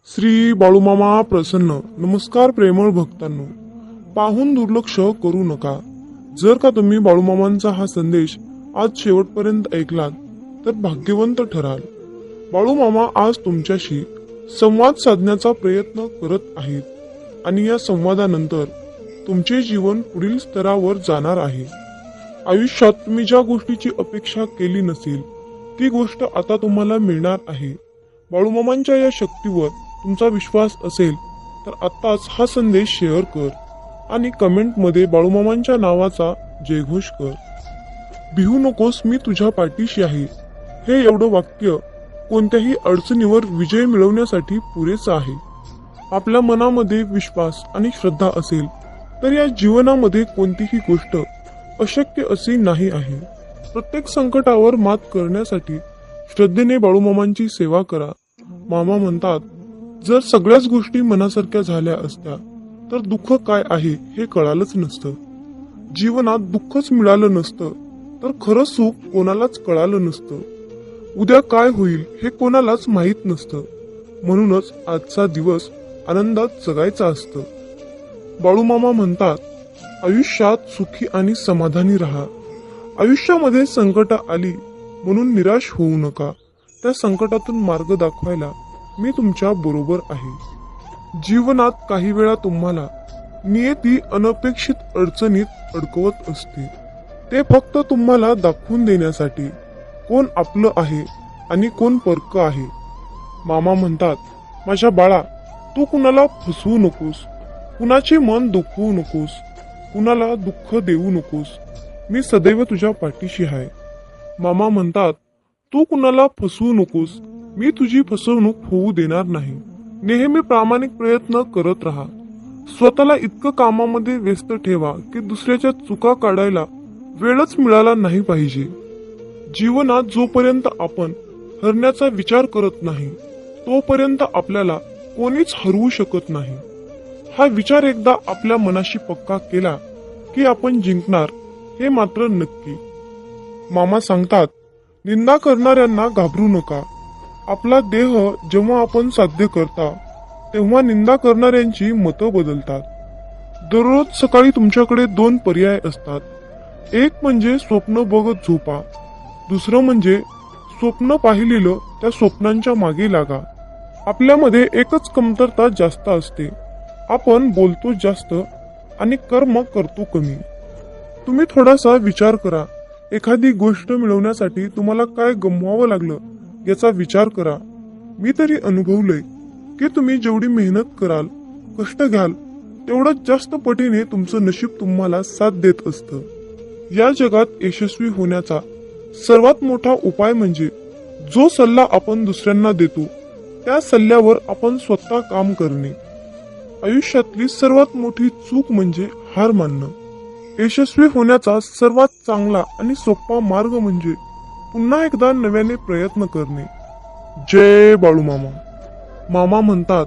श्री बाळूमामा प्रसन्न. नमस्कार प्रेमळ भक्तांनो, पाहून दुर्लक्ष करू नका. जर का तुम्ही बाळूमामांचा हा संदेश आज शेवटपर्यंत ऐकलात तर भाग्यवंत ठराल. बाळूमामा आज तुमच्याशी संवाद साधण्याचा प्रयत्न करत आहेत आणि या संवादानंतर तुमचे जीवन पुढील स्तरावर जाणार आहे. आयुष्यात तुम्ही ज्या गोष्टीची अपेक्षा केली नसेल ती गोष्ट आता तुम्हाला मिळणार आहे. बाळूमामांच्या या शक्तीवर तुमचा विश्वास असेल तर आत्ताच हा संदेश शेअर कर आणि कमेंटमध्ये बाळूमामांच्या नावाचा जयघोष कर. भिवू नकोस, मी तुझ्या पाठीशी आहे. हे एवढं वाक्य कोणत्याही अडचणीवर विजय मिळवण्यासाठी पुरेसं आहे. आपल्या मनामध्ये विश्वास आणि श्रद्धा असेल तर या जीवनामध्ये कोणतीही गोष्ट अशक्य अशी नाही आहे. प्रत्येक संकटावर मात करण्यासाठी श्रद्धेने बाळूमामांची सेवा करा. मामा म्हणतात, जर सगळ्याच गोष्टी मनासारख्या झाल्या असत्या तर दुःख काय आहे हे कळालंच नसतं. जीवनात दुःखच मिळालं नसतं तर खरं सुख कोणालाच कळालं नसतं. उद्या काय होईल हे कोणालाच माहीत नसतं. म्हणूनच आजचा दिवस आनंदात जगायचा असतं. बाळूमामा म्हणतात, आयुष्यात सुखी आणि समाधानी राहा. आयुष्यामध्ये संकट आली म्हणून निराश होऊ नका. त्या संकटातून मार्ग दाखवायला मी तुमच्या बरोबर आहे. जीवनात काही वेळा तुम्हाला नियती अनपेक्षित अडचणीत अडकवत असते. ते फक्त तुम्हाला दाखवून देण्यासाठी कोण आपलं आहे आणि कोण परक आहे. मामा म्हणतात, माझ्या बाळा, तू कुणाला फसवू नकोस, कुणाचे मन दुखवू नकोस, कुणाला दुःख देऊ नकोस. मी सदैव तुझ्या पाठीशी आहे. मामा म्हणतात, तू कुणाला फसवू नकोस, मी तुझी फसवणूक होऊ देणार नाही. नेहमी प्रामाणिक प्रयत्न करत राहा. स्वतःला इतकं कामामध्ये व्यस्त ठेवा की दुसऱ्याच्या चुका काढायला वेळच मिळाला नाही पाहिजे. जीवनात जोपर्यंत आपण हरण्याचा विचार करत नाही तोपर्यंत आपल्याला कोणीच हरवू शकत नाही. हा विचार एकदा आपल्या मनाशी पक्का केला की आपण जिंकणार हे मात्र नक्की. मामा सांगतात, निंदा करणाऱ्यांना घाबरू नका. आपला देह जेव्हा आपण साध्य करता तेव्हा निंदा करणाऱ्यांची मतं बदलतात. दररोज सकाळी तुमच्याकडे 2 पर्याय असतात. एक म्हणजे स्वप्न बघत झोपा, दुसरं म्हणजे स्वप्न पाहिलेलं त्या स्वप्नांच्या मागे लागा. आपल्यामध्ये एकच कमतरता जास्त असते, आपण बोलतो जास्त आणि कर्म करतो कमी. तुम्ही थोडासा विचार करा. एखादी गोष्ट मिळवण्यासाठी तुम्हाला काय गमवावं लागलं याचा विचार करा. मी तरी अनुभवलंय की तुम्ही जेवढी मेहनत कराल, कष्ट घ्याल, तेवढंच जास्त पटीने तुमचं नशीब तुम्हाला साथ देत असतं. या जगात यशस्वी होण्याचा सर्वात मोठा उपाय म्हणजे जो सल्ला आपण दुसऱ्यांना देतो त्या सल्ल्यावर आपण स्वतः काम करणे. आयुष्यातली सर्वात मोठी चूक म्हणजे हार मानणं. यशस्वी होण्याचा सर्वात चांगला आणि सोपा मार्ग म्हणजे पुन्हा एकदा नव्याने प्रयत्न करणे. जय बाळूमामा. मामा म्हणतात,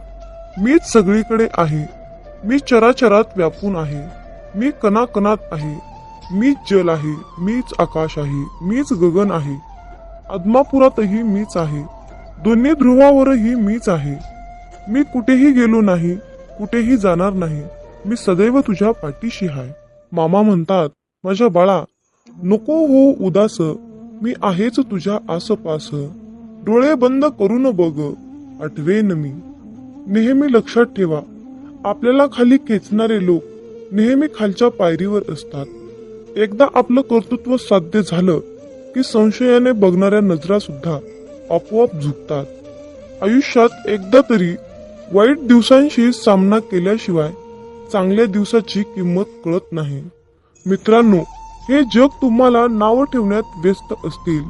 मीच सगळीकडे आहे. मी चराचरात व्यापून आहे. मी कणाकणात आहे. मीच जल आहे, मीच आकाश आहे, मीच गगन आहे. आदमापुरातही मीच आहे. दोन्ही ध्रुवावरही मीच आहे. मी कुठेही गेलो नाही, कुठेही जाणार नाही. मी सदैव तुझ्या पाठीशी आहे. मामा म्हणतात, माझ्या बाळा, नको हो उदास, मी आहेच तुझ्या आसपास. डोळे बंद करून बघ, आठवेन मी. नेहमी लक्षात ठेवा, आपल्याला खाली खेचणारे लोक नेहमी खालच्या पायरीवर असतात. एकदा आपलं कर्तृत्व साध्य झालं की संशयाने बघणाऱ्या नजरा सुद्धा आपोआप झुकतात. आयुष्यात एकदा तरी वाईट दिवसांशी सामना केल्याशिवाय चांगल्या दिवसाची किंमत कळत नाही. मित्रांनो, हे जग तुम्हाला नाव ठेवण्यात व्यस्त असतील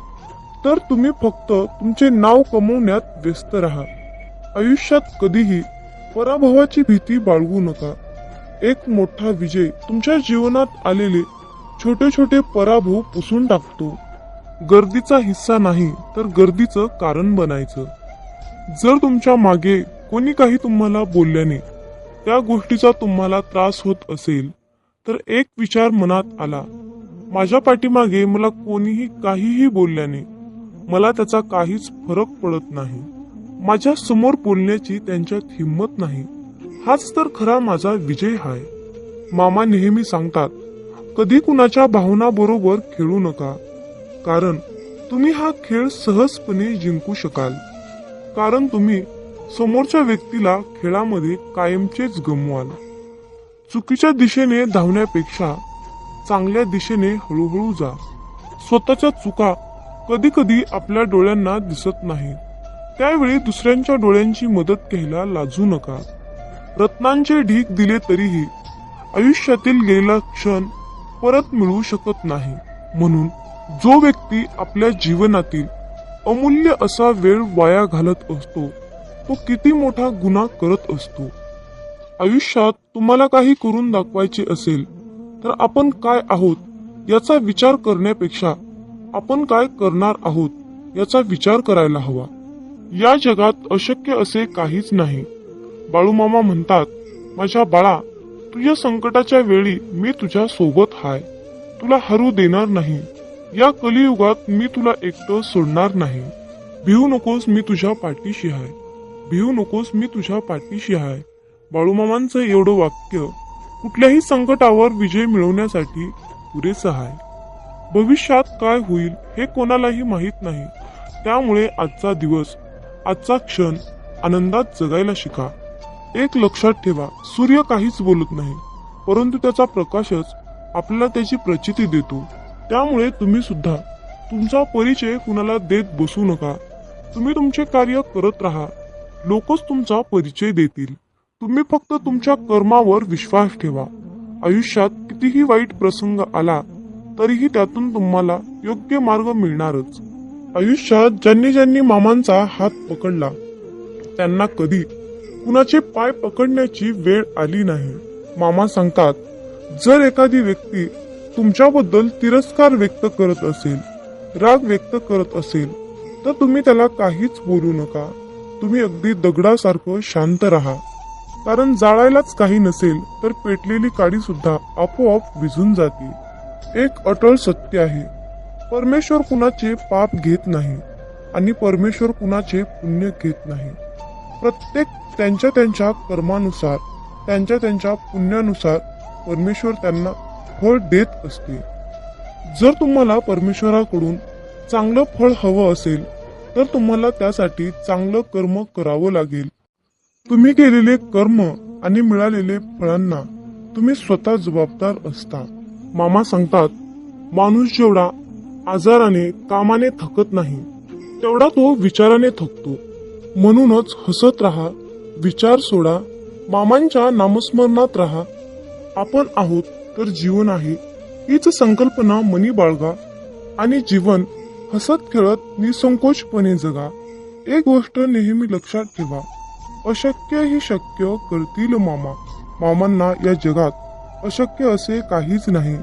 तर तुम्ही फक्त तुमचे नाव कमवण्यात व्यस्त राहा. आयुष्यात कधीही पराभवाची भीती बाळगू नका. एक मोठा विजय तुमच्या जीवनात आलेले छोटे छोटे पराभव पुसून टाकतो. गर्दीचा हिस्सा नाही तर गर्दीचं कारण बनायचं. जर तुमच्या मागे कोणी काही तुम्हाला बोलल्याने त्या गोष्टीचा तुम्हाला त्रास होत असेल तर एक विचार मनात आला, माझ्या पाठीमागे मला कोणीही काहीही बोलल्याने मला त्याचा काहीच फरक पडत नाही. माझ्या समोर बोलण्याची त्यांच्यात हिंमत नाही. हाच तर खरा माझा विजय आहे. मामा नेहमी सांगतात, कधी कुणाच्या भावना बरोबर खेळू नका, कारण तुम्ही हा खेळ सहजपणे जिंकू शकाल. कारण तुम्ही समोरच्या व्यक्तीला खेळामध्ये कायमचेच गमवाल. चुकीच्या दिशेने धावण्यापेक्षा चांगल्या दिशेने हळूहळू जा. स्वतःच्या चुका कधी कधी आपल्या डोळ्यांना दिसत नाही, त्यावेळी दुसऱ्यांच्या डोळ्यांची मदत घ्यायला लाजू नका. रत्नांचे ढीग दिले तरीही आयुष्यातील गेलेला क्षण परत मिळू शकत नाही. म्हणून जो व्यक्ती आपल्या जीवनातील अमूल्य असा वेळ वाया घालत असतो तो किती मोठा गुन्हा करत असतो. आयुष्यात तुम्हाला काही करून दाखवायचे असेल तर आपण काय आहोत याचा विचार करण्यापेक्षा आपण काय करणार आहोत याचा विचार करायला हवा. या जगात अशक्य असे काहीच नाही. बाळूमामा म्हणतात, माझ्या बाळा, तुझ्या संकटाच्या वेळी मी तुझ्या सोबत हाय. तुला हरू देणार नाही. या कलियुगात मी तुला एकटं सोडणार नाही. भिवू नकोस, मी तुझ्या पाठीशी आहे. भिवू नकोस, मी तुझ्या पाठीशी आहे. बाळूमामांचं एवढं वाक्य कुठल्याही संकटावर विजय मिळवण्यासाठी पुरेसं आहे. भविष्यात काय होईल हे कोणालाही माहीत नाही. त्यामुळे आजचा दिवस, आजचा क्षण आनंदात जगायला शिका. एक लक्षात ठेवा, सूर्य काहीच बोलत नाही, परंतु त्याचा प्रकाशच आपल्याला त्याची प्रचिती देतो. त्यामुळे तुम्ही सुद्धा तुमचा परिचय कुणाला देत बसू नका. तुम्ही तुमचे कार्य करत राहा. लोकच तुमचा परिचय देतील. तुम्ही फक्त तुमच्या कर्मावर विश्वास ठेवा. आयुष्यात कितीही वाईट प्रसंग आला तरीही त्यातून तुम्हाला योग्य मार्ग मिळणारच. आयुष्यात ज्यांनी ज्यांनी मामांचा हात पकडला त्यांना कधी कुणाचे पाय पकडण्याची वेळ आली नाही. मामा सांगतात, जर एखादी व्यक्ती तुमच्याबद्दल तिरस्कार व्यक्त करत असेल, राग व्यक्त करत असेल, तर तुम्ही त्याला काहीच बोलू नका. तुम्ही अगदी दगडासारखं शांत राहा. कारण जाळायलाच काही नसेल तर पेटलेली काडी सुद्धा आपोआप विझून जाते. एक अटळ सत्य आहे, परमेश्वर कुणाचे पाप घेत नाही आणि परमेश्वर कुणाचे पुण्य घेत नाही. प्रत्येक त्यांच्या त्यांच्या कर्मानुसार, त्यांच्या त्यांच्या पुण्यानुसार परमेश्वर त्यांना फळ देत असते. जर तुम्हाला परमेश्वराकडून चांगलं फळ हवं असेल तर तुम्हाला त्यासाठी चांगलं कर्म करावं लागेल. तुम्ही केलेले कर्म आणि मिळालेले फळांना तुम्ही स्वतः जबाबदार असता. मामा सांगतात, माणूस जेवढा आजाराने, कामाने थकत नाही तेवढा तो विचाराने थकतो. म्हणूनच हसत राहा, विचार सोडा, मामांच्या नामस्मरणात राहा. आपण आहोत तर जीवन आहे हीच संकल्पना मनी बाळगा आणि जीवन हसत खेळत निसंकोचपणे जगा. एक गोष्ट नेहमी लक्षात ठेवा, अशक्य ही शक्य करतील मामा. मामांना या जगात अशक्य असे काहीच नाही.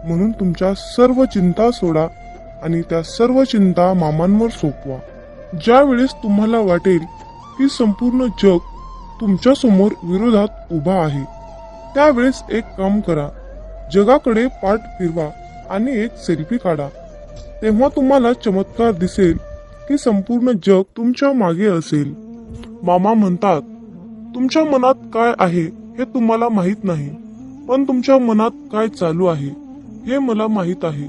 म्हणून तुमच्या सर्व चिंता सोडा आणि त्या सर्व चिंता मामांवर सोपवा. ज्या वेळेस तुम्हाला वाटेल की संपूर्ण जग तुमच्या समोर विरोधात उभा आहे, त्यावेळेस एक काम करा, जगाकडे पाठ फिरवा आणि एक सेल्फी काढा. तेव्हा तुम्हाला चमत्कार दिसेल की संपूर्ण जग तुमच्या मागे असेल. मामा म्हणतात, तुमच्या मनात काय आहे हे तुम्हाला माहित नाही, पण तुमच्या मनात काय चालू आहे हे मला माहित आहे.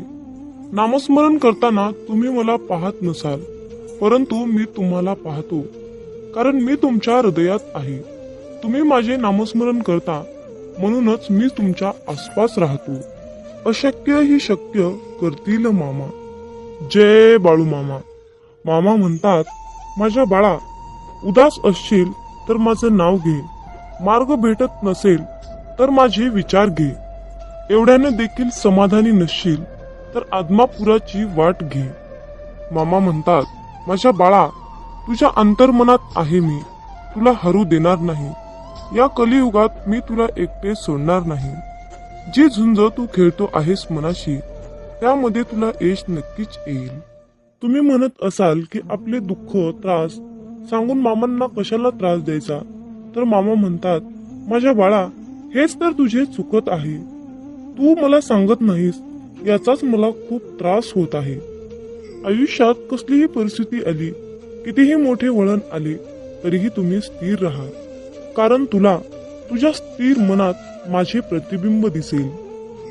नामस्मरण करताना तुम्ही मला पाहत नसाल, परंतु मी तुम्हाला पाहतो, कारण मी तुमच्या हृदयात आहे. तुम्ही माझे नामस्मरण करता, म्हणूनच मी तुमच्या आसपास राहतो. अशक्य ही शक्य करतील मामा. जय बाळू मामा. मामा म्हणतात, माझ्या बाळा, उदास असशील तर माझं नाव घे. मार्ग भेटत नसेल तर माझे विचार घे. एवढ्याने देखील समाधानी नसशील तर आत्मापुराची वाट घे. मामा म्हणतात, माझ्या बाळा, तुझ्या अंतर्मनात आहे मी, तुला हरू देणार नाही. या कलियुगात मी तुला एकटे सोडणार नाही. जी झुंज तू खेळतो आहेस मनाशी, त्यामध्ये तुला यश नक्कीच येईल. तुम्ही म्हणत असाल की आपले दुःख, त्रास सांगून मामांना कशाला त्रास द्यायचा, तर मामा म्हणतात, माझ्या बाळा, हेच तर तुझे चुकत आहे. तू मला सांगत नाहीस, याचाच मला खूप त्रास होत आहे. आयुष्यात कसलीही परिस्थिती आली, कितीही मोठे वळण आले, तरीही तुम्ही स्थिर राहा, कारण तुला तुझ्या स्थिर मनात माझे प्रतिबिंब दिसेल.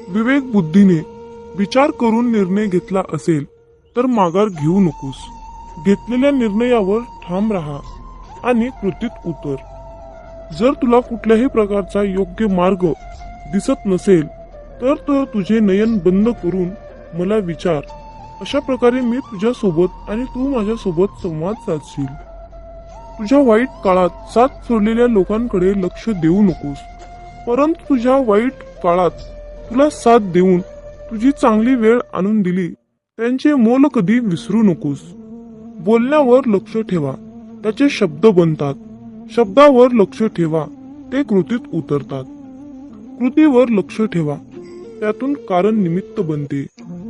विवेक बुद्धीने विचार करून निर्णय घेतला असेल तर माघार घेऊ नकोस. घेतलेल्या निर्णयावर ठाम राहा आणि कृतीत उतर. जर तुला कुठल्याही प्रकारचा योग्य मार्ग दिसत नसेल तर तुझे नयन बंद करून मला विचार. अशा प्रकारे मी तुझ्या सोबत आणि तू माझ्या सोबत संवाद साधशील. तुझ्या वाईट काळात साथ सोडलेल्या लोकांकडे लक्ष देऊ नकोस, परंतु तुझ्या वाईट काळात तुला साथ देऊन तुझी चांगली वेळ आणून दिली त्यांचे मोल कधी विसरू नकोस. बोलण्यावर लक्ष ठेवा, त्याचे शब्द बनतात. शब्दावर लक्ष ठेवा, ते कृतीत उतरतात. कृतीवर लक्ष ठेवा, त्यातून कारण निमित्त बनते.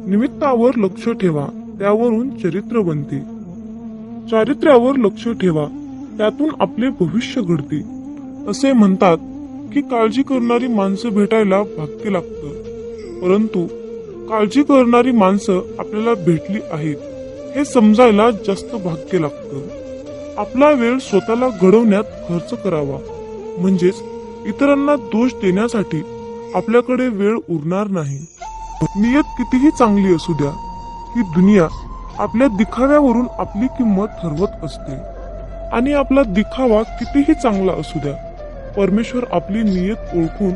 निमित्तावर लक्ष ठेवा, त्यावरून चरित्र बनते. चारित्र्यावर लक्ष ठेवा, त्यातून आपले भविष्य घडते. असे म्हणतात की काळजी करणारी माणसं भेटायला भाग्य लागतं, परंतु काळजी करणारी माणसं आपल्याला भेटली आहेत हे समजायला जास्त भाग्य लागतं. आपला वेळ स्वतःला घडवण्यात खर्च करावा, म्हणजेच इतरांना दोष देण्यासाठी आपल्याकडे वेळ उरणार नाही. नियत कितीही चांगली असू द्या, ही दुनिया आपल्या दिखाव्यावरून आपली किंमत ठरवत असते. आणि आपला दिखावा कितीही चांगला असू द्या, परमेश्वर आपली नियत ओळखून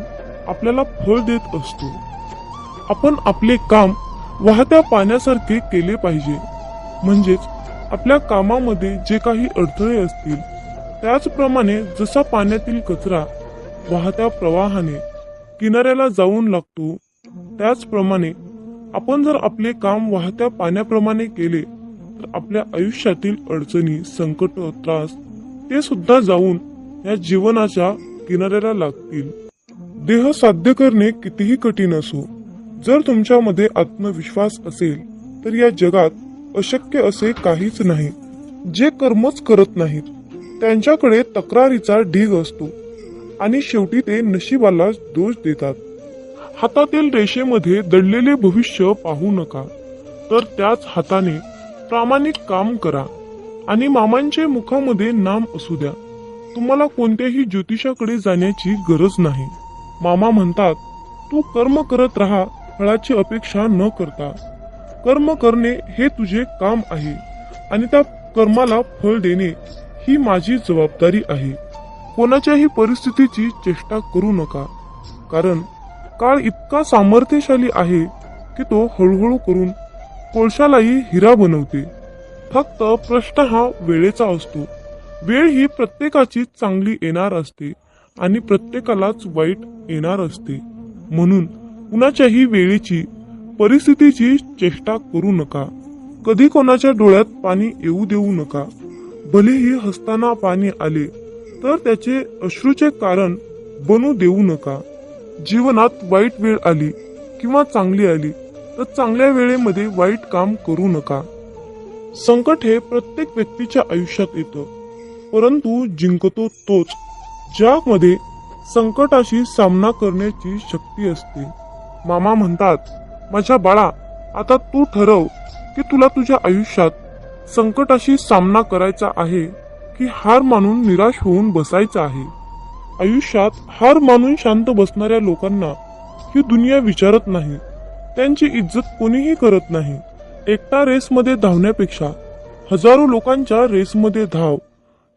आपल्याला फळ देत असतो. आपण आपले काम वाहत्या पाण्यासारखे केले पाहिजे, म्हणजेच आपल्या कामामध्ये जे काही अडथळे असतील त्याचप्रमाणे जसा पाण्यातील कचरा वाहत्या प्रवाहाने किनाऱ्याला जाऊन लागतो, त्याचप्रमाणे आपण जर आपले काम वाहत्या पाण्याप्रमाणे केले तर आपल्या आयुष्यातील अडचणी, संकट, त्रास ते सुद्धा जाऊन या जीवनाच्या किनाऱ्याला लागतील. देह साध्य करणे कितीही कठीण असो, जर तुमच्यामध्ये आत्मविश्वास असेल तर या जगात अशक्य असे काहीच नाही. जे कर्मच करत नाहीत त्यांच्याकडे तक्रारीचा ढीग असतो आणि शेवटी ते नशिबाला दोष देतात. हातातील रेषेमध्ये दडलेले भविष्य पाहू नका, तर त्याच हाताने प्रामाणिक काम करा आणि मामांचे मुखामध्ये नाम असू द्या. तुम्हाला कोणत्याही ज्योतिषाकडे जाण्याची गरज नाही. मामा म्हणतात, तू कर्म करत राहा, फळाची अपेक्षा न करता. कर्म करणे हे तुझे काम आहे आणि त्या कर्माला फळ देणे ही माझी जबाबदारी आहे. कोणाच्याही परिस्थितीची चेष्टा करू नका, कारण काळ इतका सामर्थ्यशाली आहे की तो हळूहळू करून कोळशालाही हिरा बनवते. फक्त प्रश्न हा वेळेचा असतो. वेळ ही प्रत्येकाची चांगली येणार असते आणि प्रत्येकालाच वाईट येणार असते. म्हणून कुणाच्याही वेळेची, परिस्थितीची चेष्टा करू नका. कधी कोणाच्या डोळ्यात पाणी येऊ देऊ नका. भलेही हसताना पाणी आले तर त्याचे अश्रूचे कारण बनू देऊ नका. जीवनात वाईट वेळ आली किंवा चांगली आली तर चांगल्या वेळेमध्ये वाईट काम करू नका. संकट हे प्रत्येक व्यक्तीच्या आयुष्यात येतं, परंतु जिंकतो तोच ज्यामध्ये संकटाशी सामना करण्याची शक्ती असते. मामा म्हणतात, माझ्या बाळा, आता तू ठरव की तुला तुझ्या आयुष्यात संकटाशी सामना करायचा आहे की हार मानून निराश होऊन बसायचा आहे. आयुष्यात हार मानून शांत बसणाऱ्या लोकांना ही दुनिया विचारत नाही. त्यांची इज्जत कोणीही करत नाही. एकटा रेसमध्ये धावण्यापेक्षा हजारो लोकांच्या रेसमध्ये धाव.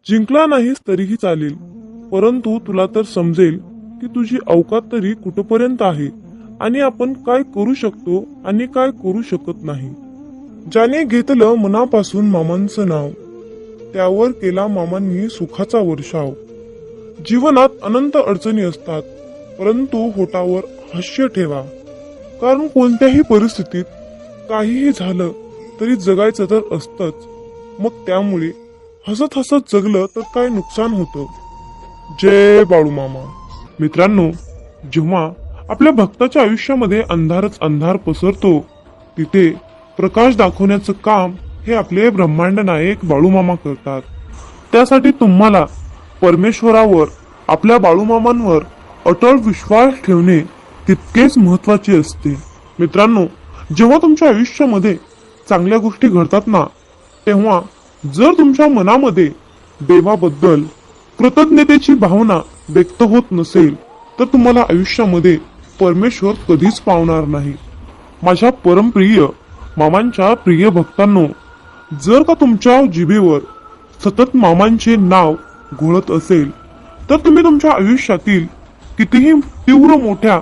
जिंकला नाहीस तरीही चालेल, परंतु तुला तर समजेल की तुझी अवकात तरी कुठपर्यंत आहे आणि आपण काय करू शकतो आणि काय करू शकत नाही. ज्याने घेतलं मनापासून मामांचं नाव, त्यावर केला मामांनी सुखाचा वर्षाव. जीवनात अनंत अडचणी असतात, परंतु होठावर हास्य ठेवा, कारण कोणत्याही परिस्थितीत काहीही झालं तरी जगायचं तर असतंच. मग त्यामुळे हसत हसत जगलं तर काय नुकसान होतं. जय बाळूमामा. मित्रांनो, जेव्हा आपल्या भक्ताच्या आयुष्यामध्ये अंधारच अंधार पसरतो, तिथे प्रकाश दाखवण्याचं काम हे आपले ब्रह्मांड नायक बाळूमामा करतात. त्यासाठी तुम्हाला परमेश्वरावर, आपल्या बाळूमामांवर अटळ विश्वास ठेवणे तितकेच महत्वाचे असते. मित्रांनो, जेव्हा तुमच्या आयुष्यामध्ये चांगल्या गोष्टी घडतात ना, तेव्हा जर तुमच्या मनामध्ये देवाबद्दल कृतज्ञतेची भावना व्यक्त होत नसेल तर तुम्हाला आयुष्यामध्ये परमेश्वर कधीच पावणार नाही. माझ्या परमप्रिय मामांच्या प्रिय भक्तांनो, जर का तुमच्या जिभेवर सतत मामांचे नाव घोळत असेल तर तुम्ही तुमच्या आयुष्यातील कितीही तीव्र मोठ्या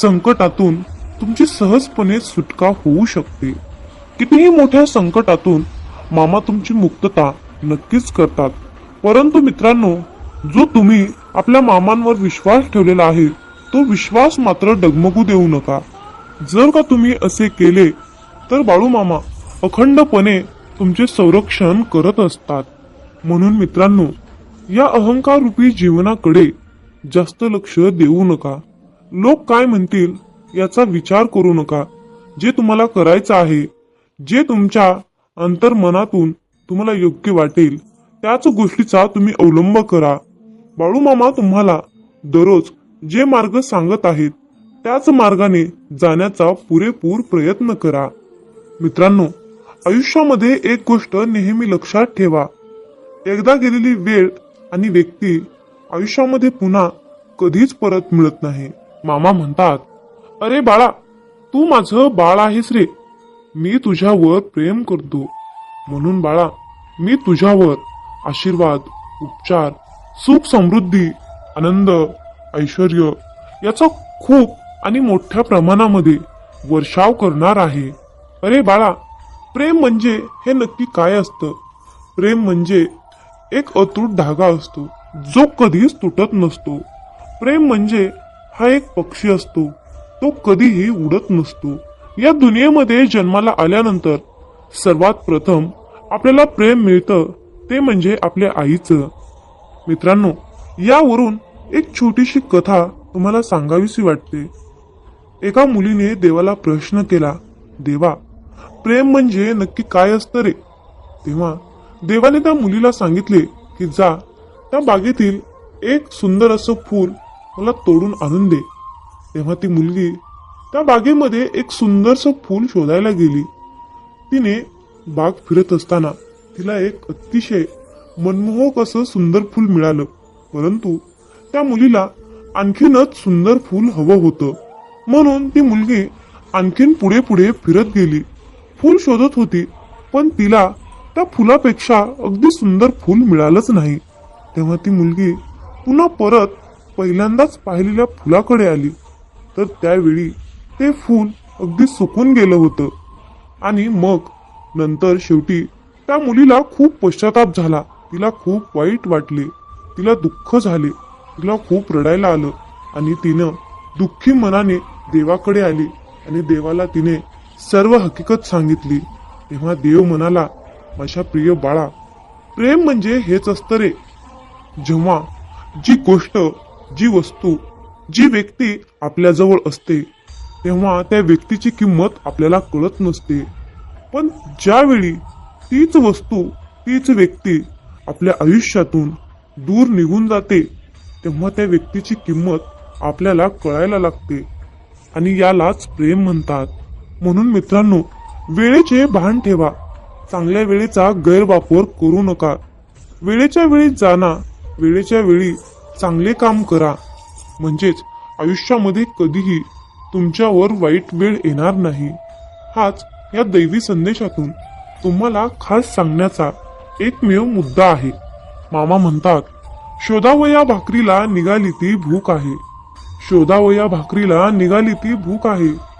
संकटातून तुमची सहजपणे सुटका होऊ शकते. कितीही मोठ्या संकटातून मामा तुमची मुक्तता नक्कीच करतात. परंतु मित्रांनो, जो तुम्ही आपल्या मामांवर विश्वास ठेवलेला आहे तो विश्वास मात्र डगमगू देऊ नका. जर का तुम्ही असे केले तर बाळू मामा अखंडपणे तुमचे संरक्षण करत असतात. म्हणून मित्रांनो, या अहंकार रूपी जीवनाकडे जास्त लक्ष देऊ नका. लोक काय म्हणतील याचा विचार करू नका. जे तुम्हाला करायचं आहे, जे तुमच्या अंतर्मनातून तुम्हाला योग्य वाटेल त्याच गोष्टीचा तुम्ही अवलंब करा. बाळू मामा तुम्हाला दररोज जे मार्ग सांगत आहेत त्याच मार्गाने जाण्याचा पुरेपूर प्रयत्न करा. मित्रांनो, आयुष्यामध्ये एक गोष्ट नेहमी लक्षात ठेवा. एकदा गेलेली वेळ आणि व्यक्ती आयुष्यामध्ये पुन्हा कधीच परत मिळत नाही. मामा म्हणतात, अरे बाळा, तू माझं बाळ आहेस रे. मी तुझ्यावर प्रेम करतो. म्हणून बाळा, मी तुझ्यावर आशीर्वाद, उपचार, सुख, समृद्धी, आनंद, ऐश्वर्य याचा खूप आणि मोठ्या प्रमाणामध्ये वर्षाव करणार आहे. अरे बाळा, प्रेम म्हणजे हे नक्की काय असतं? प्रेम म्हणजे एक अतूट धागा असतो जो कधीच तुटत नसतो. प्रेम म्हणजे हा एक पक्षी असतो, तो कधीही उडत नसतो. या दुनियेमध्ये जन्माला आल्यानंतर सर्वात प्रथम आपल्याला प्रेम मिळतं ते म्हणजे आपल्या आईचं. मित्रांनो, यावरून एक छोटीशी कथा तुम्हाला सांगावीशी वाटते. एका मुलीने देवाला प्रश्न केला, देवा, प्रेम म्हणजे नक्की काय असतं रे? तेव्हा देवाने त्या मुलीला सांगितले की जा, त्या बागेतील एक सुंदर असं फूल मला तोडून आणून दे. तेव्हा ती मुलगी त्या बागेमध्ये एक सुंदरसं फूल शोधायला गेली. तिने बाग फिरत असताना तिला एक अतिशय मनमोहक असं सुंदर फूल मिळालं. परंतु त्या मुलीला आणखीनच सुंदर फूल हवं होतं. म्हणून ती मुलगी आणखीन पुढे पुढे फिरत गेली. फूल शोधत होती, पण तिला त्या फुलापेक्षा अगदी सुंदर फूल मिळालंच नाही. तेव्हा ती मुलगी पुन्हा परत पहिल्यांदाच पाहिलेल्या फुलाकडे आली, तर त्यावेळी ते फूल अगदी सुकून गेलं होतं. आणि मग नंतर शेवटी त्या मुलीला खूप पश्चाताप झाला. तिला खूप वाईट वाटले, तिला दुःख झाले, तिला खूप रडायला आलं. आणि तिनं दुःखी मनाने देवाकडे आली आणि देवाला तिने सर्व हकीकत सांगितली. तेव्हा देव म्हणाला, माझ्या प्रिय बाळा, प्रेम म्हणजे हेच असतं रे. जेव्हा जी गोष्ट, जी वस्तू, जी व्यक्ती आपल्याजवळ असते तेव्हा त्या व्यक्तीची किंमत आपल्याला कळत नसते. पण ज्यावेळी तीच वस्तू, तीच व्यक्ती आपल्या आयुष्यातून दूर निघून जाते तेव्हा त्या व्यक्तीची किंमत आपल्याला कळायला लागते. आणि यालाच प्रेम म्हणतात. म्हणून मित्रांनो, वेळेचे भान ठेवा. चांगल्या वेळेचा गैरवापर करू नका. वेळेच्या वेळी जाणा, वेळेच्या वेळी चांगले काम करा. म्हणजेच आयुष्यामध्ये कधीही तुमच्यावर वाईट वेळ येणार नाही. हाच या दैवी संदेशातून तुम्हाला खास सांगण्याचा एकमेव मुद्दा आहे. मामा म्हणतात, शोधावया भाकरीला निघाली ती भूक आहे. शोधावया भाकरीला निघाली ती भूक आहे.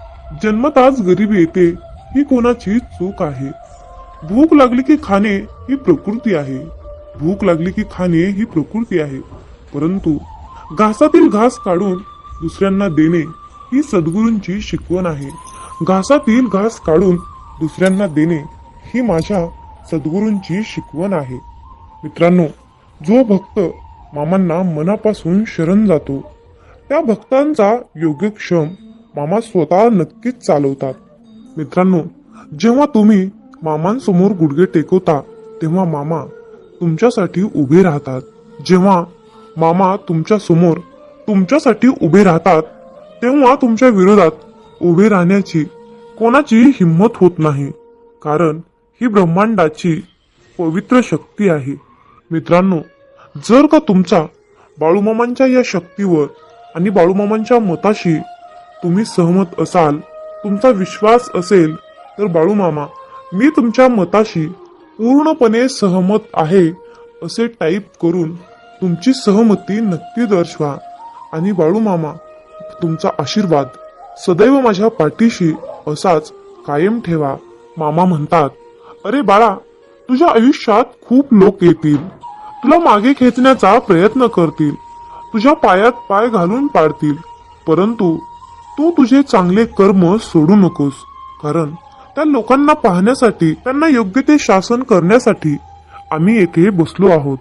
जन्मताच गरिबी येते ही कोणाची चूक आहे. भूक लागली की खाणे ही प्रकृती आहे. भूक लागली की खाणे ही प्रकृती आहे. परंतु घासातील घास काढून दुसऱ्यांना देणे ही सद्गुरूंची शिकवण आहे. घासातील घास काढून दुसऱ्यांना देणे ही माझ्या सद्गुरूंची शिकवण आहे. मित्रांनो, जो भक्त मामांना मनापासून शरण जातो त्या भक्तांचा योगक्षेम मामा स्वतः नक्कीच चालवतात. मित्रांनो, जेव्हा तुम्ही मामांसमोर गुडघे टेकवता तेव्हा मामा तुमच्यासाठी उभे राहतात. जेव्हा मामा तुमच्या समोर तुमच्यासाठी उभे राहतात तेव्हा तुमच्या विरोधात उभे राहण्याची कोणाची हिंमत होत नाही. कारण ही ब्रह्मांडाची पवित्र शक्ती आहे. मित्रांनो, जर का तुमचा बाळूमामांच्या या शक्तीवर आणि बाळूमामांच्या मताशी तुम्ही सहमत असाल, तुमचा विश्वास असेल, तर बाळूमामा मी तुमच्या मताशी पूर्णपणे सहमत आहे असे टाईप करून तुमची सहमती नक्की दर्शवा. आणि बाळूमामा तुमचा आशीर्वाद सदैव माझ्या पाठीशी असाच कायम ठेवा. मामा म्हणतात, अरे बाळा, तुझ्या आयुष्यात खूप लोक येतील, तुला मागे खेचण्याचा प्रयत्न करतील, तुझ्या पायात पाय घालून पाडतील, परंतु तू तुझे चांगले कर्म सोडू नकोस. कारण त्या लोकांना पाहण्यासाठी, त्यांना योग्य ते शासन करण्यासाठी आम्ही येथे बसलो आहोत.